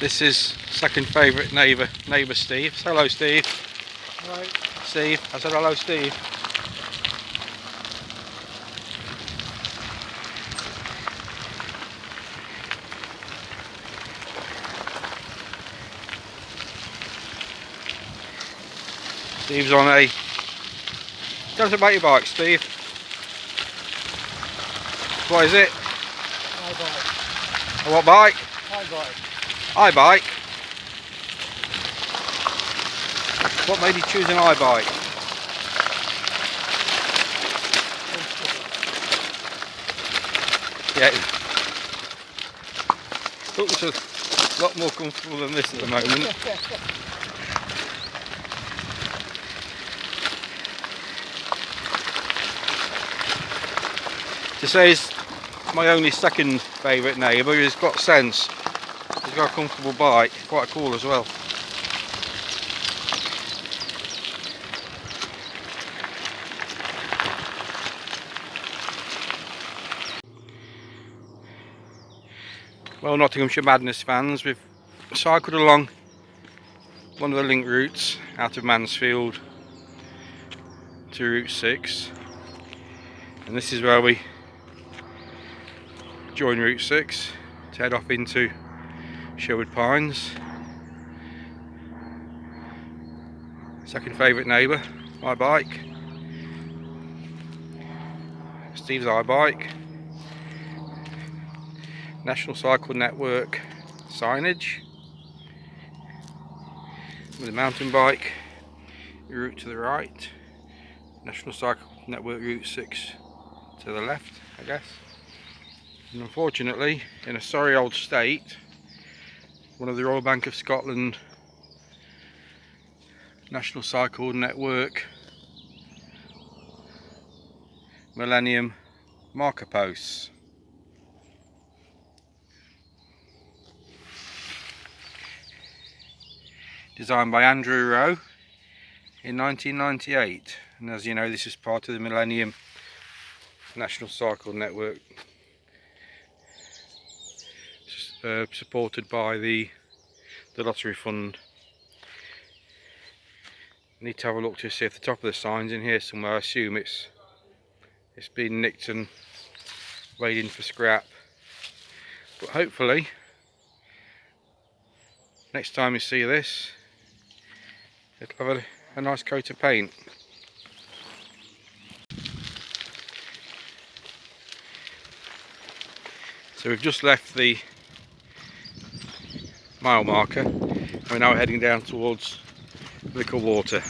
This is second favourite neighbour Steve. Hello Steve. Right. Steve, I said hello Steve. Steve's on a... Tell us about your bike, Steve. What is it? Haibike. A what bike? Haibike. Haibike. What made you choose an Haibike? Yeah. Looks a lot more comfortable than this at the moment. To say he's my only second favourite neighbour, he's got sense. He's got a comfortable bike, quite cool as well. Well, Nottinghamshire Madness fans, we've cycled along one of the link routes out of Mansfield to Route 6, and this is where we join Route 6 to head off into Sherwood Pines. Second favourite neighbour, my bike. Steve's Haibike. National Cycle Network signage. With a mountain bike route to the right. National Cycle Network Route 6 to the left, I guess. And unfortunately, in a sorry old state, one of the Royal Bank of Scotland National Cycle Network Millennium marker posts. Designed by Andrew Rowe in 1998, and as you know, this is part of the Millennium National Cycle Network, supported by the lottery fund. I need to have a look to see if the top of the sign's in here somewhere. I assume it's been nicked and weighed in for scrap, but hopefully next time you see this, it'll have a nice coat of paint. So we've just left the mile marker and we're now heading down towards Vicar water.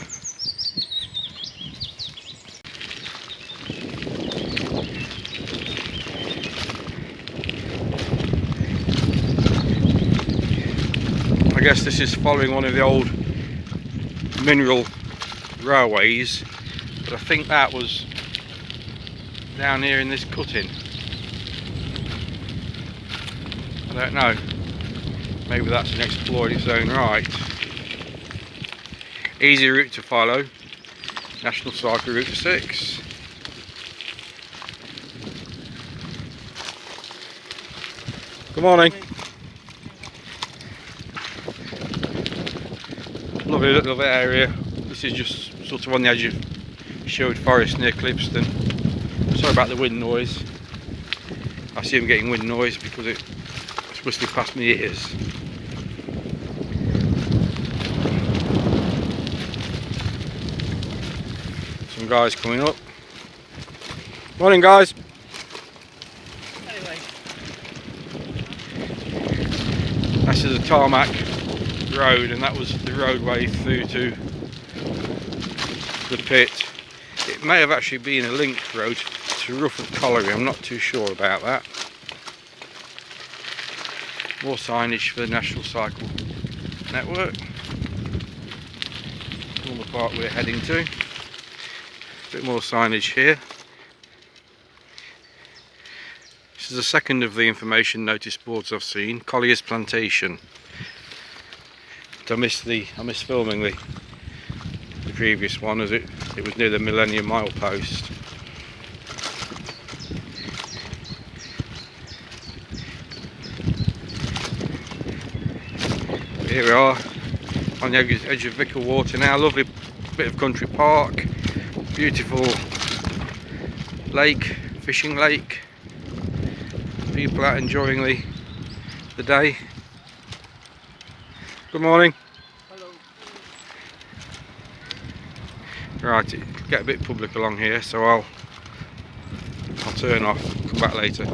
I guess this is following one of the old mineral railways, but I think that was down here in this cutting. I don't know, maybe that's an exploit in its own right. Easy route to follow, National Cycle Route 6. Good morning. Lovely little area. This is just sort of on the edge of Sherwood Forest near Clipston. Sorry about the wind noise. I assume getting wind noise because it's whistling past my ears. Some guys coming up. Morning guys. Anyway. This is a tarmac road, and that was the roadway through to the pit. It may have actually been a linked road to Rufford Colliery, I'm not too sure about that. More signage for the National Cycle Network. All the part we're heading to. A bit more signage here. This is the second of the information notice boards I've seen. Collier's Plantation. But I missed filming the previous one, as it was near the Millennium milepost. Here we are on the edge of Vicar water now. Lovely bit of country park, beautiful lake, fishing lake, people out enjoying the day. Good morning. Hello. Right, it get a bit public along here, so I'll turn off, come back later.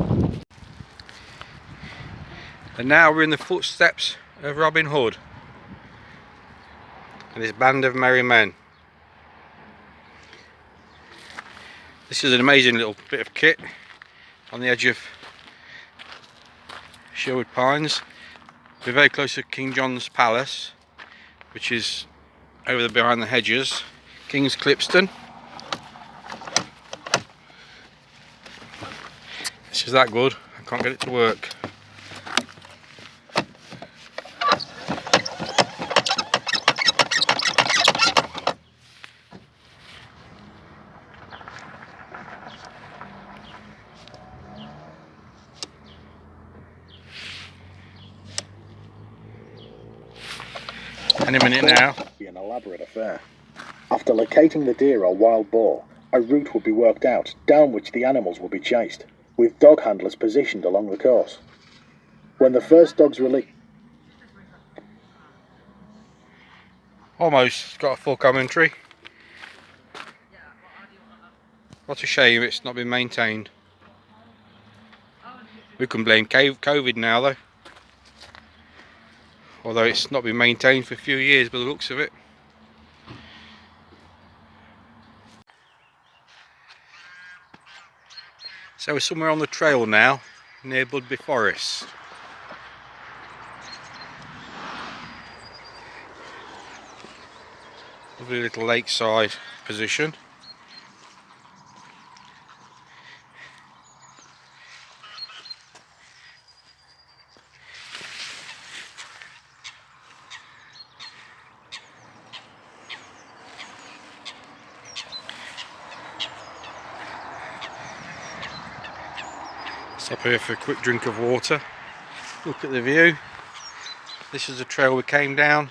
And now we're in the footsteps of Robin Hood and his band of merry men. This is an amazing little bit of kit on the edge of Sherwood Pines. We're very close to King John's Palace, which is over there behind the hedges. King's Clipston. This is that good, I can't get it to work. Any minute now. Be an elaborate affair. After locating the deer or wild boar, a route would be worked out down which the animals would be chased, with dog handlers positioned along the course. When the first dogs released, Almost got a full commentary. What a shame it's not been maintained. We can blame COVID now though. Although it's not been maintained for a few years by the looks of it. So we're somewhere on the trail now, near Budby Forest. Lovely little lakeside position. Stop here for a quick drink of water. Look at the view. This is the trail we came down.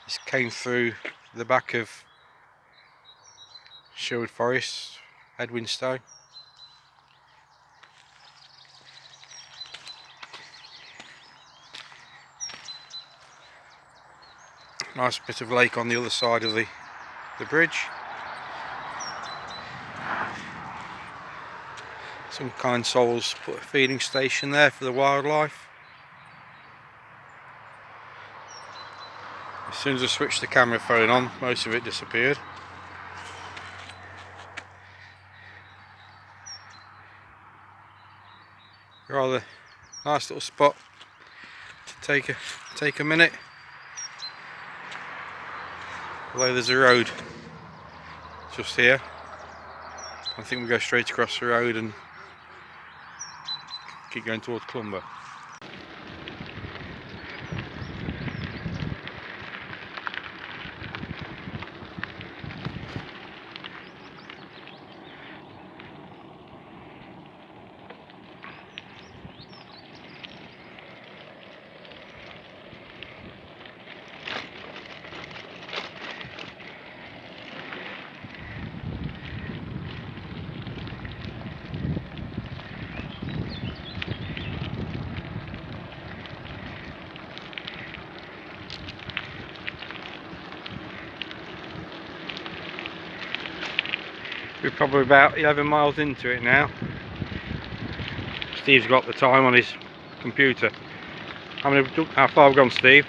This came through the back of Sherwood Forest, Edwinstone. Nice bit of lake on the other side of the bridge. Some kind souls put a feeding station there for the wildlife. As soon as I switched the camera phone on, most of it disappeared. Rather nice little spot to take a minute. Although there's a road just here. I think we go straight across the road and keep going towards Clumber. We're probably about 11 miles into it now. Steve's got the time on his computer. How far have we gone, Steve?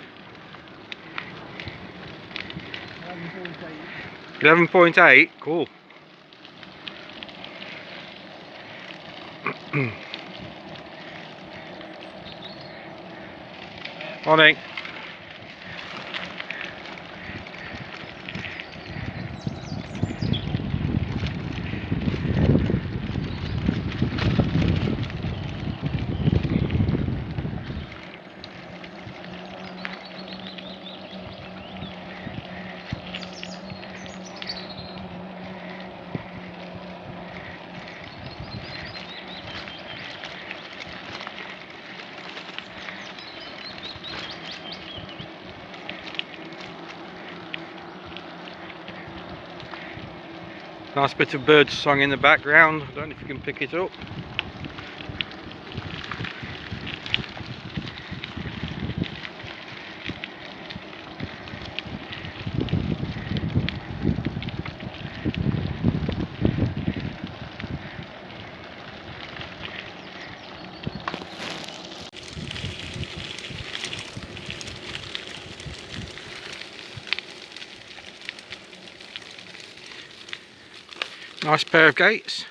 11.8, cool. Morning. Nice bit of bird song in the background. I don't know if you can pick it up. Nice pair of gates.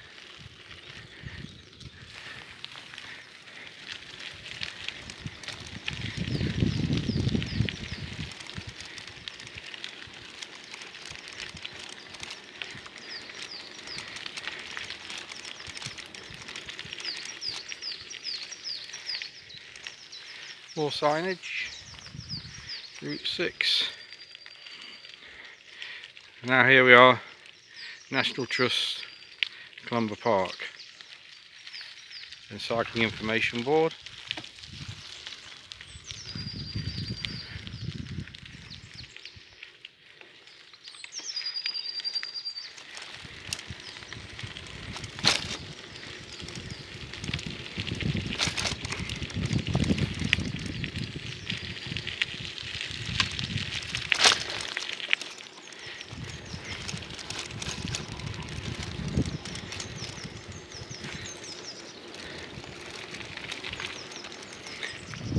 More signage. Route 6. Now here we are, National Trust, Clumber Park and Cycling Information Board.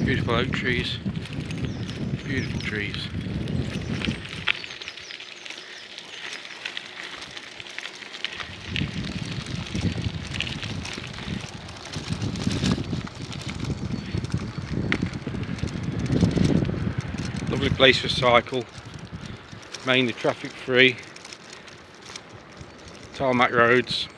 Beautiful oak trees, beautiful trees. Lovely place for cycle, mainly traffic free, tarmac roads.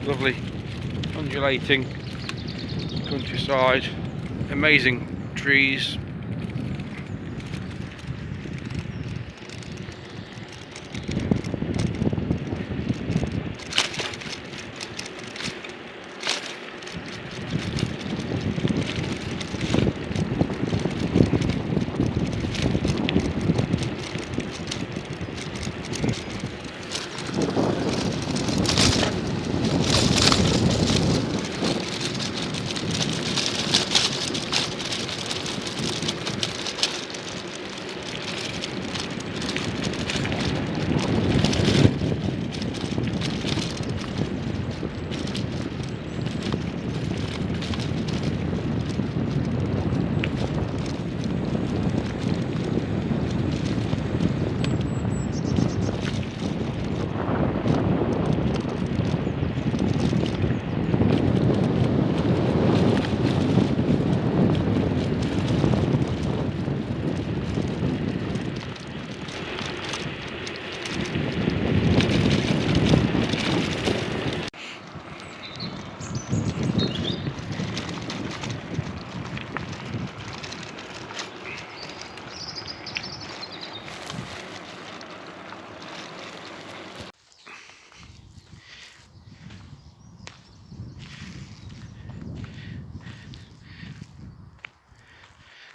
Lovely undulating countryside, amazing trees.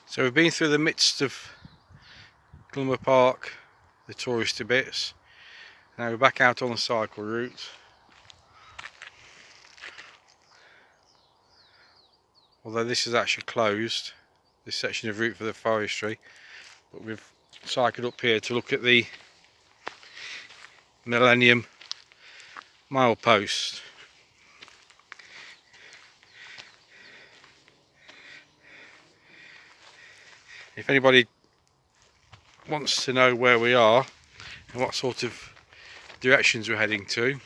So we've been through the midst of Clumber Park, the touristy bits. Now we're back out on the cycle route. Although this is actually closed, this section of route for the forestry, but we've cycled up here to look at the Millennium milepost. If anybody wants to know where we are and what sort of directions we're heading to,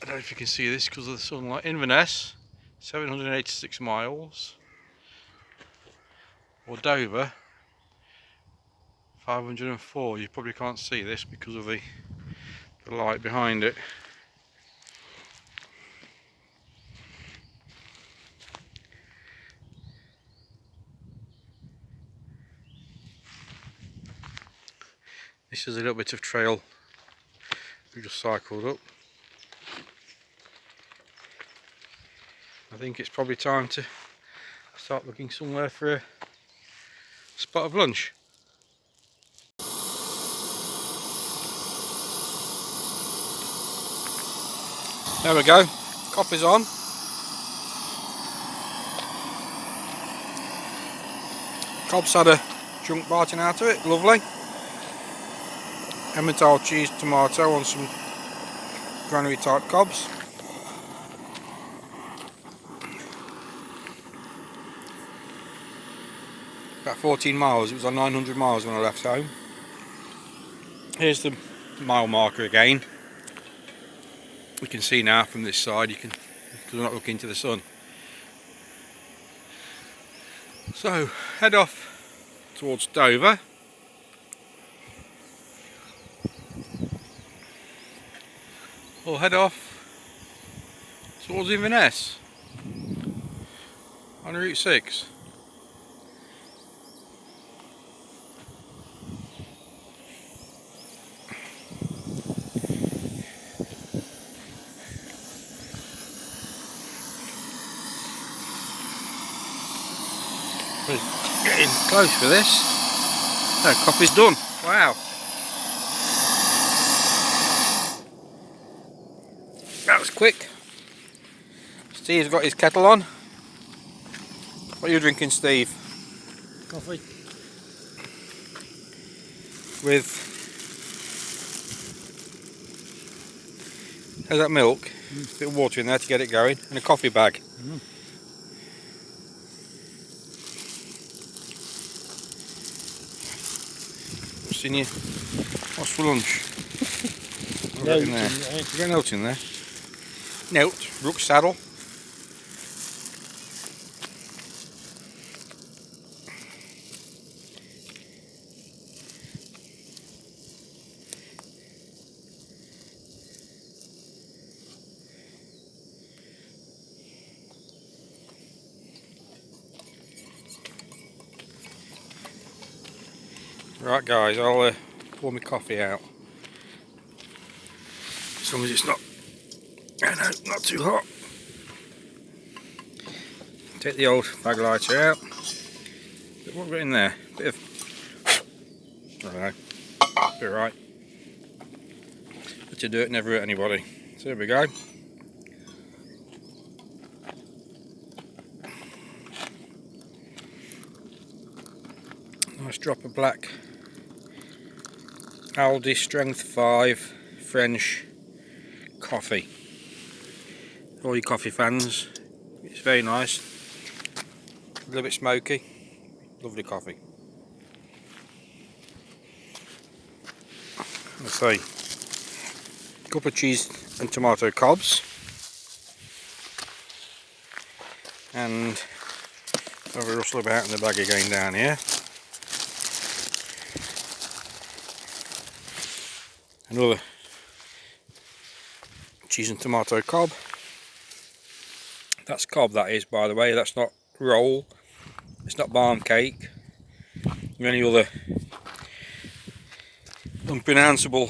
I don't know if you can see this because of the sunlight. Inverness, 786 miles, or Dover, 504. You probably can't see this because of the light behind it. This is a little bit of trail we just cycled up. I think it's probably time to start looking somewhere for a spot of lunch. There we go, coffee's on. Cob's had a chunk biting out of it, lovely. Emmental cheese tomato on some granary type cobs. About 14 miles, it was on 900 miles when I left home. Here's the mile marker again. We can see now from this side, because we're not looking to the sun. So head off towards Dover. Or head off towards Inverness on Route 6. We're getting close for this. No, coffee's done. Wow. That was quick. Steve's got his kettle on. What are you drinking, Steve? Coffee. With... how's that milk? A bit of water in there to get it going, and a coffee bag. What's in you? What's for lunch? What have you got in there? You got a note in there? Note, Rook saddle. Right guys, I'll pour my coffee out. As long as it's not, not too hot. Take the old bag lighter out. What have we got in there? Bit of, I don't know, be right. Bit of dirt never hurt anybody. So there we go. Nice drop of black Aldi Strength 5 French coffee. All you coffee fans, it's very nice. A little bit smoky, lovely coffee. Let's see, a cup of cheese and tomato cobs, and have a rustle about in the bag again down here. Another cheese and tomato cob. That's cob, that is, by the way. That's not roll. It's not barm cake. Or any other unpronounceable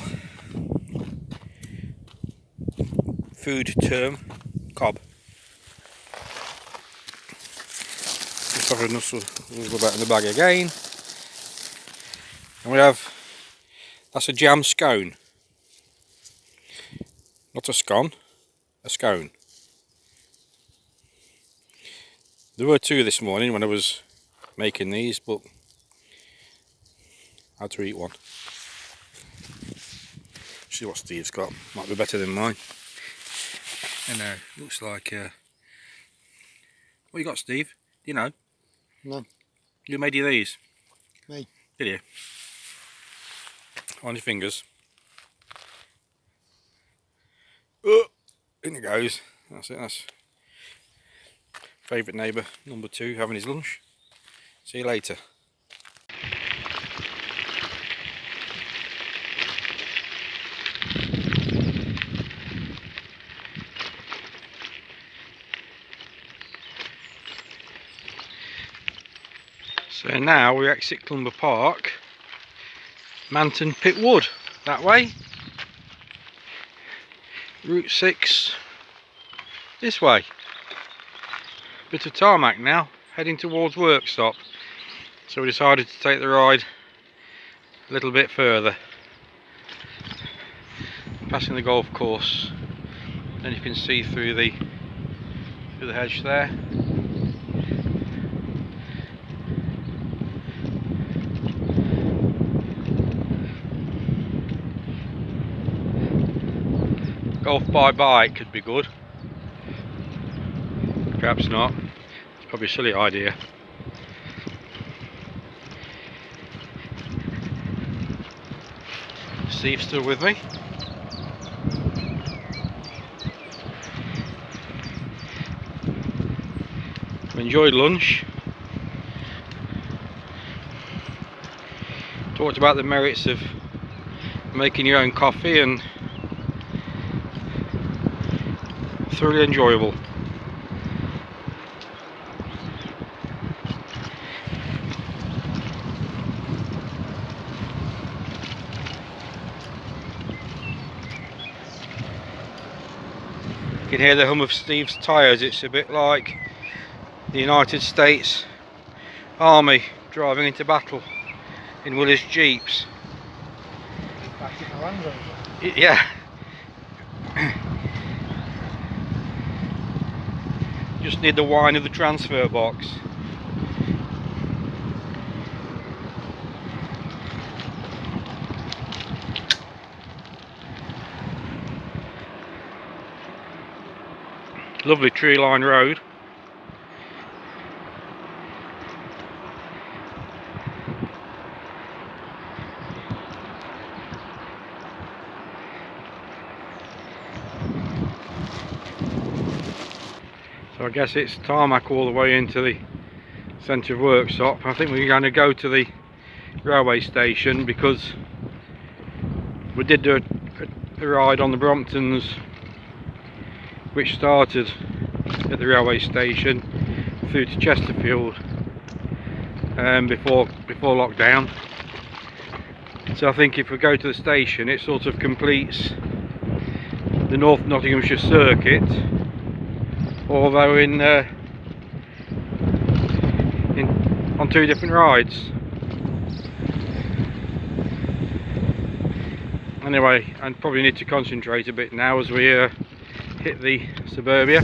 food term. Cob. Just have a rustle about in the bag again. And we have, that's a jam scone. Not a scone, a scone. There were two this morning when I was making these, but I had to eat one. See what Steve's got, might be better than mine. I know, looks like, what you got, Steve? Do you know? No. Who made you these? Me. Did you? On your fingers. In it goes. That's it, that's favourite neighbour number 2 having his lunch. See you later. So now we exit Clumber Park Manton Pit Wood that way. Route 6 this way. Bit of tarmac now, heading towards Worksop. So we decided to take the ride a little bit further. Passing the golf course, and you can see through the hedge there. Golf by bike could be good. Perhaps not. It's probably a silly idea. Steve's still with me. We enjoyed lunch. Talked about the merits of making your own coffee, and thoroughly enjoyable. You can hear the hum of Steve's tyres. It's a bit like the United States Army driving into battle in Willys Jeeps. Yeah. Just need the whine of the transfer box. Lovely tree line road. So I guess it's tarmac all the way into the centre of Worksop. I think we're going to go to the railway station because we did do a ride on the Bromptons, which started at the railway station through to Chesterfield before lockdown. So I think if we go to the station, it sort of completes the North Nottinghamshire circuit, although on two different rides. Anyway, I probably need to concentrate a bit now as we hit the suburbia.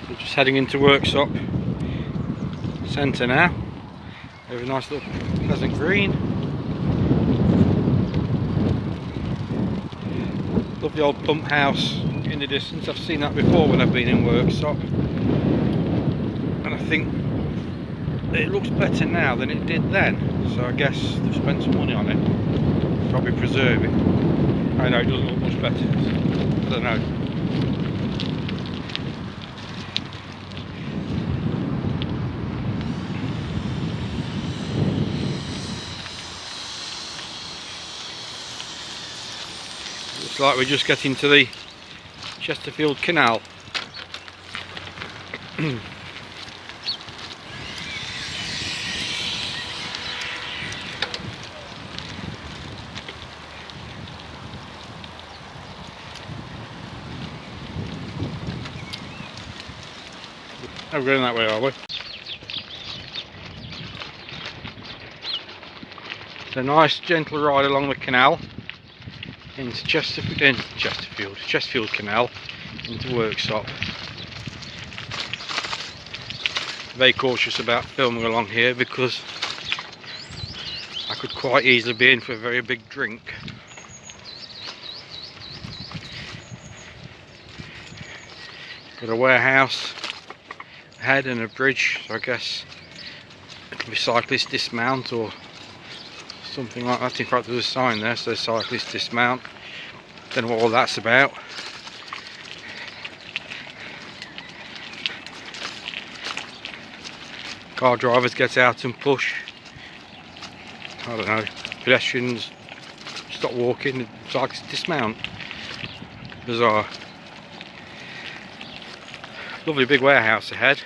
We're just heading into Worksop centre now. Over a nice little pleasant green. Lovely old pump house in the distance. I've seen that before when I've been in Worksop, and I think it looks better now than it did then. So I guess they've spent some money on it. Probably preserve it. I know it doesn't look much better. I don't know. Looks like we're just getting to the Chesterfield canal. We're going that way, are we? It's a nice gentle ride along the canal into Chesterfield Canal into Worksop. Very cautious about filming along here because I could quite easily be in for a very big drink. Got a warehouse ahead and a bridge, so I guess it'll be cyclist dismount or something like that. In fact, there's a sign there, so cyclist dismount. Don't know what all that's about. Car drivers get out and push. I don't know. Pedestrians stop walking, cyclists dismount. Bizarre. Lovely big warehouse ahead.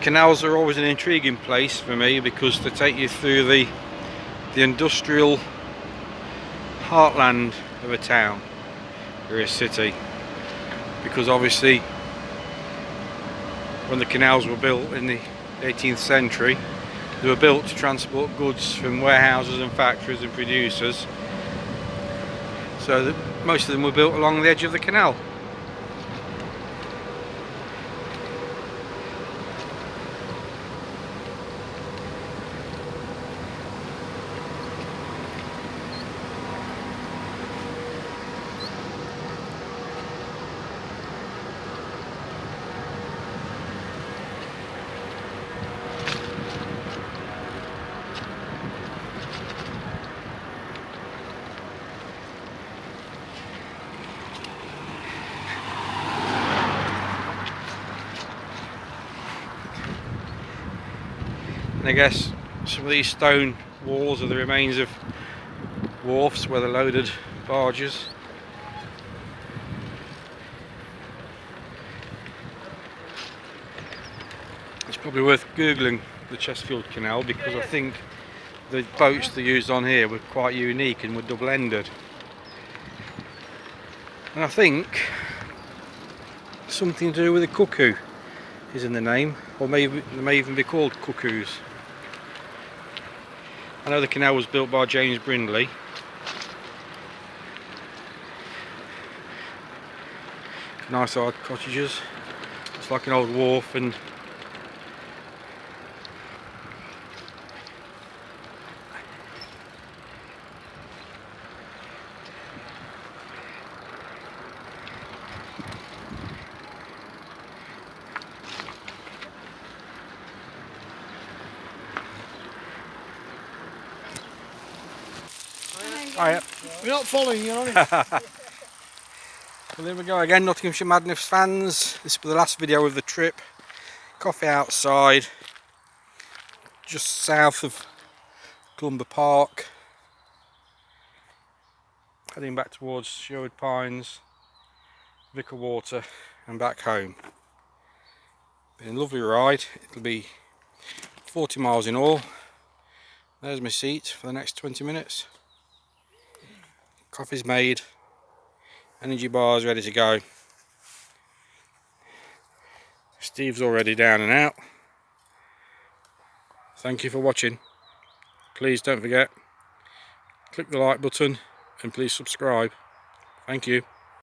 Canals are always an intriguing place for me because they take you through the industrial heartland of a town or a city, because obviously when the canals were built in the 18th century, they were built to transport goods from warehouses and factories and producers, so that most of them were built along the edge of the canal. And I guess some of these stone walls are the remains of wharfs where they loaded barges. It's probably worth googling the Chesterfield Canal, because I think the boats they used on here were quite unique and were double-ended. And I think something to do with the cuckoo is in the name, or maybe they may even be called cuckoos. I know the canal was built by James Brindley. Nice hard cottages. It's like an old wharf, and hiya. We're not following you, are we? Well, there we go again, Nottinghamshire Madness fans. This will be the last video of the trip. Coffee outside, just south of Clumber Park. Heading back towards Sherwood Pines, Vicar Water and back home. Been a lovely ride. It'll be 40 miles in all. There's my seat for the next 20 minutes. Coffee's made, energy bars ready to go. Steve's already down and out. Thank you for watching. Please don't forget, click the like button and please subscribe. Thank you.